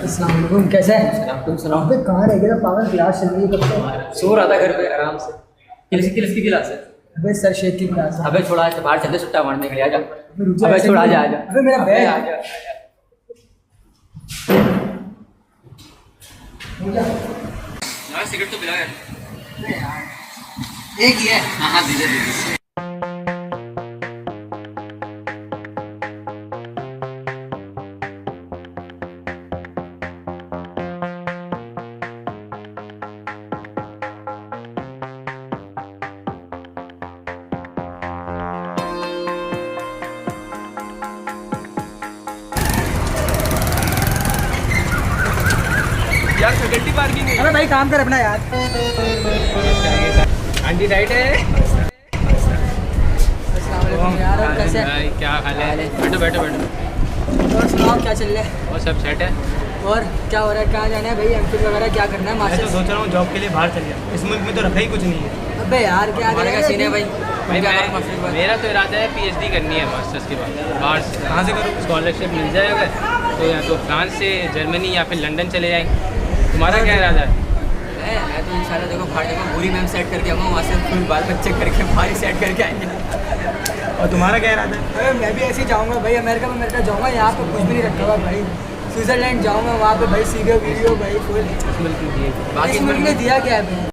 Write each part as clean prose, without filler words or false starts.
अस्सलाम वालेकुम, कैसे है? सलाम। कहाँ रह गया था पागल? क्लास चल रही है कब से? सो रहा था घर पे आराम से। किसकी क्लास है? अबे सर शेख की क्लास है। अबे छोड़ा, ऐसे बाहर चलते सुट्टा मारने के लिए। आजा रुक जा, अबे ऐसे छोड़ा, नहीं। आजा आजा। अबे मेरा बैग। आजा यार, सिगरेट तो पिला यार। एक ही है। हाँ दीजिए दीजिए। यार सेकेंडरी पार्किंग है। अबे भाई काम कर अपना यार। आंटी राइट है। अस्सलाम वालेकुम यार, और कैसे है? भाई क्या हाल है? बैठो बैठो बैठो। और सुनाओ क्या चल रहा है? और सब सेट है। और क्या हो रहा है? कहाँ जाना है भाई? एमफिल वगैरह क्या करना है? मैं तो मास्टर्स? सोच रहा हूँ जॉब के लिए बाहर चल जाऊँ। इस मुल्क में तो रखा ही कुछ नहीं है। अबे यार क्या तुम्हारा क्या सीन है भाई? भाई भाई मेरा तो इरादा है पीएचडी करनी है मास्टर्स के बाद बाहर से। कहाँ से करूँ? स्कॉलरशिप मिल जाए अगर तो या तो फ्रांस से, जर्मनी या फिर लंदन चले जाएंगे। तुम्हारा क्या इरादा है? मैं तो इंशाल्लाह देखो बाहर जाऊँगा, पूरी मैम सेट करके आऊँगा, वहाँ से फुल बाल बच्चे करके भारी सेट करके आएंगे। और तुम्हारा क्या इरादा है? अबे मैं भी ऐसे ही जाऊँगा भाई, अमेरिका जाऊँगा। यहाँ पे कुछ भी नहीं रखा हुआ भाई। स्विट्जरलैंड जाऊँगा, वहाँ पे भाई सीखे वीडियो भाई फुल। इस मुल्क में दिए बाकी इस मुल्क ने दिया क्या है भाई?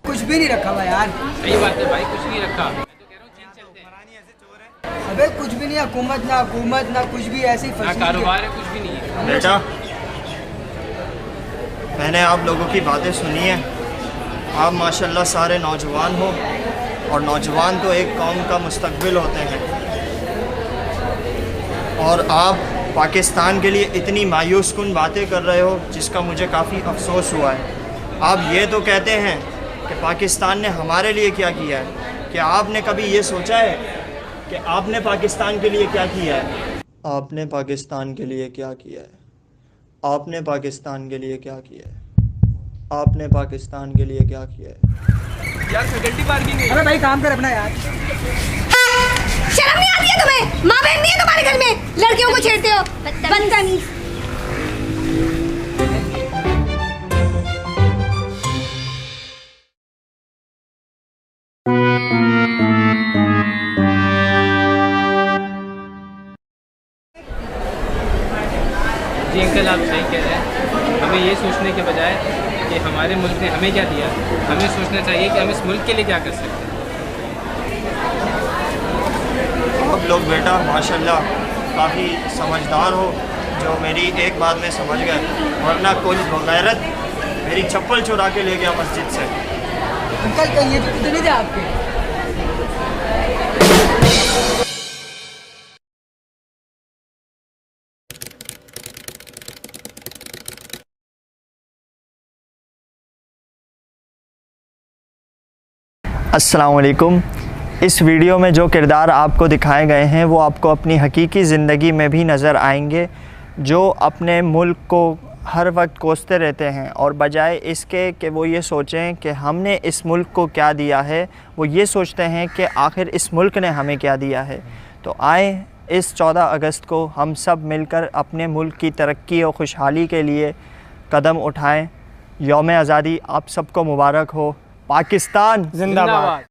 कुछ भी नहीं रखा हुआ यार। सही बात है भाई, कुछ नहीं रखा। मैं तो कह रहा हूँ चीन चलते हैं। अबे कुछ भी नहीं, हुकूमत ना कुछ भी ऐसी ना फैसिलिटी। कारोबार है, कुछ भी नहीं है। बेटा, मैंने आप लोगों की बातें सुनी है। आप माशाल्लाह सारे नौजवान हो, और नौजवान तो एक कौम का मुस्तकबिल होते हैं। और आप पाकिस्तान के लिए इतनी मायूस कुन बातें कर रहे हो, जिसका मुझे काफ़ी अफसोस हुआ है। आप ये तो कहते हैं कि पाकिस्तान ने हमारे लिए क्या किया है। क्या आपने कभी ये सोचा है कि आपने पाकिस्तान के लिए क्या किया है? आपने पाकिस्तान के लिए क्या किया है? आपने पाकिस्तान के लिए क्या किया है? आपने पाकिस्तान के लिए क्या किया है? यार सेकेंडरी पार्किंग है। अबे भाई काम कर अपना यार। शर्म नहीं आती है तुम्हें? माँ बहन नहीं है तुम्हारे घर में? लड़कियों को छेड़ते हो, बदतमीज। जी अंकल, आप सही कह रहे हैं। हमें ये सोचने के बजाय कि हमारे मुल्क ने हमें क्या दिया, हमें सोचना चाहिए कि हम इस मुल्क के लिए क्या कर सकते हैं। आप लोग बेटा माशाल्लाह काफ़ी समझदार हो, जो मेरी एक बात में समझ गए, वरना कोई बगैरत मेरी चप्पल चुरा के ले गया मस्जिद से। अंकल कहीं ये जूते नहीं थे आपके? अस्सलाम वालेकुम। इस वीडियो में जो किरदार आपको दिखाए गए हैं वो आपको अपनी हकीकी ज़िंदगी में भी नज़र आएंगे, जो अपने मुल्क को हर वक्त कोसते रहते हैं, और बजाय इसके कि वो ये सोचें कि हमने इस मुल्क को क्या दिया है, वो ये सोचते हैं कि आखिर इस मुल्क ने हमें क्या दिया है। तो आए इस 14 अगस्त को हम सब मिलकर अपने मुल्क की तरक्की और खुशहाली के लिए कदम उठाएं। यौम आज़ादी आप सबको मुबारक हो। पाकिस्तान जिंदाबाद।